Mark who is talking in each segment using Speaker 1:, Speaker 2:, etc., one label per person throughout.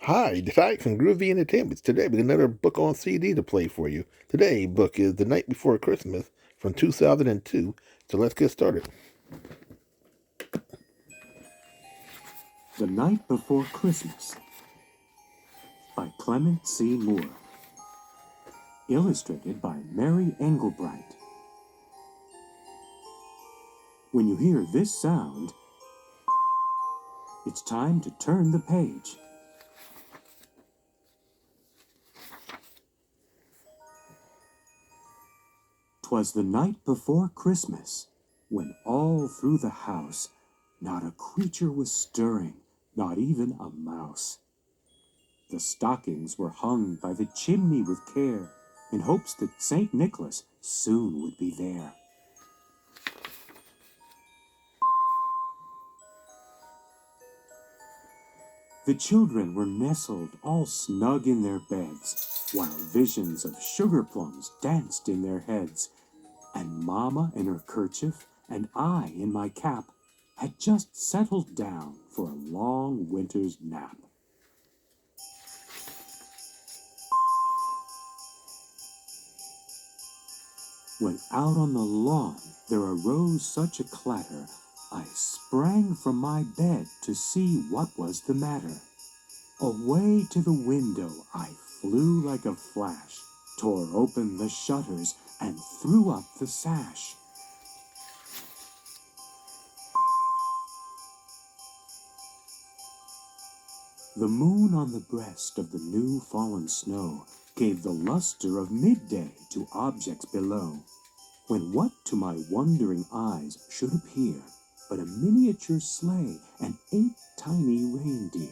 Speaker 1: Hi, Dykes and Groovy Entertainments. Today we got another book on CD to play for you. Today's book is The Night Before Christmas from 2002. So let's get started.
Speaker 2: The Night Before Christmas by Clement C. Moore. Illustrated by Mary Engelbright. When you hear this sound, it's time to turn the page. "'Twas the night before Christmas, when all through the house not a creature was stirring, not even a mouse. The stockings were hung by the chimney with care, in hopes that St. Nicholas soon would be there. The children were nestled all snug in their beds, while visions of sugar plums danced in their heads, and Mamma in her kerchief, and I in my cap, had just settled down for a long winter's nap. When out on the lawn there arose such a clatter, I sprang from my bed to see what was the matter. Away to the window I flew like a flash, tore open the shutters, and threw up the sash. The moon on the breast of the new fallen snow gave the luster of midday to objects below, when what to my wondering eyes should appear but a miniature sleigh and 8 tiny reindeer.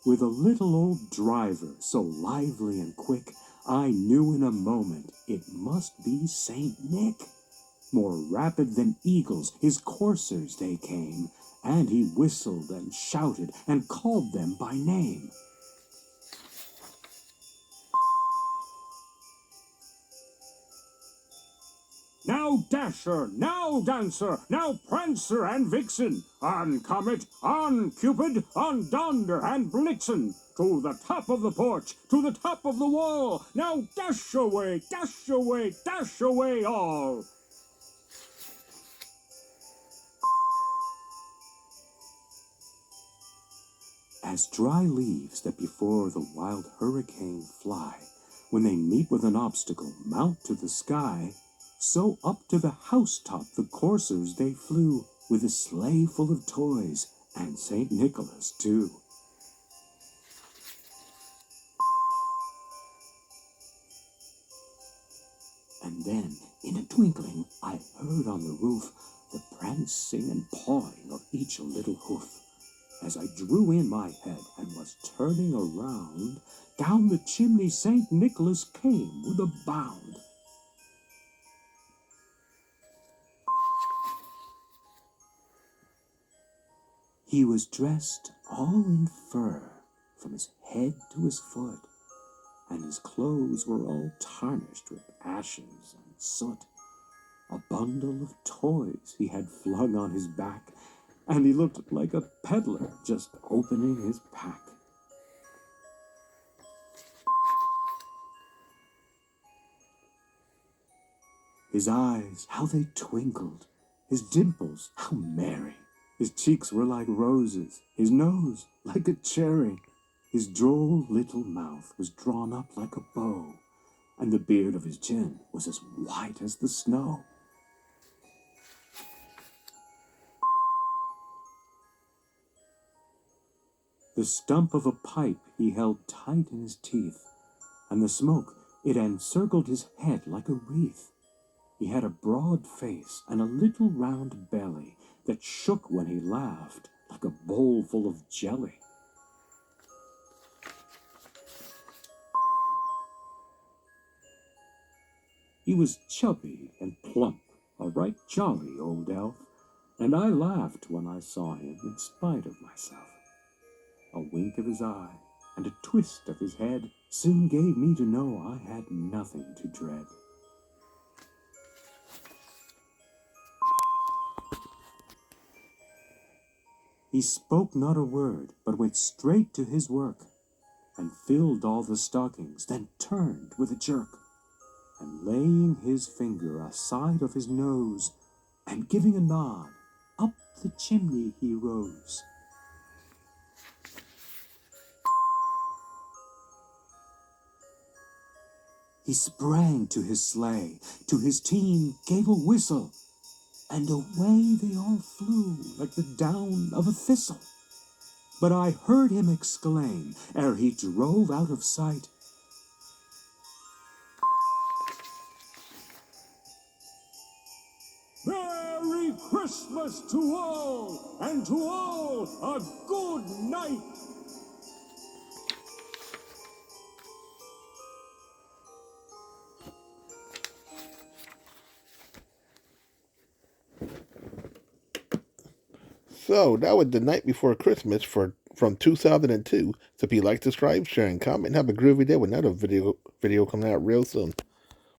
Speaker 2: With a little old driver so lively and quick, I knew in a moment it must be Saint Nick. More rapid than eagles, his coursers they came, and he whistled and shouted and called them by name. "Now Dasher, now Dancer, now Prancer and Vixen, on Comet, on Cupid, on Donder and Blitzen, to the top of the porch, to the top of the wall, now dash away, dash away, dash away all." As dry leaves that before the wild hurricane fly, when they meet with an obstacle, mount to the sky, so up to the housetop the coursers they flew, with a sleigh full of toys, and St. Nicholas too. And then, in a twinkling, I heard on the roof the prancing and pawing of each little hoof. As I drew in my head and was turning around, down the chimney St. Nicholas came with a bound. He was dressed all in fur, from his head to his foot, and his clothes were all tarnished with ashes and soot. A bundle of toys he had flung on his back, and he looked like a peddler just opening his pack. His eyes, how they twinkled! His dimples, how merry! His cheeks were like roses, his nose like a cherry. His droll little mouth was drawn up like a bow, and the beard of his chin was as white as the snow. The stump of a pipe he held tight in his teeth, and the smoke, it encircled his head like a wreath. He had a broad face and a little round belly that shook when he laughed like a bowl full of jelly. He was chubby and plump, a right jolly old elf, and I laughed when I saw him in spite of myself. A wink of his eye and a twist of his head soon gave me to know I had nothing to dread. He spoke not a word, but went straight to his work, and filled all the stockings, then turned with a jerk, and laying his finger aside of his nose, and giving a nod, up the chimney he rose. He sprang to his sleigh, to his team gave a whistle, and away they all flew like the down of a thistle. But I heard him exclaim, ere he drove out of sight, "Merry Christmas to all, and to all a good night."
Speaker 1: So that was The Night Before Christmas from 2002. So if you like, subscribe, share, and comment, have a groovy day with another video coming out real soon.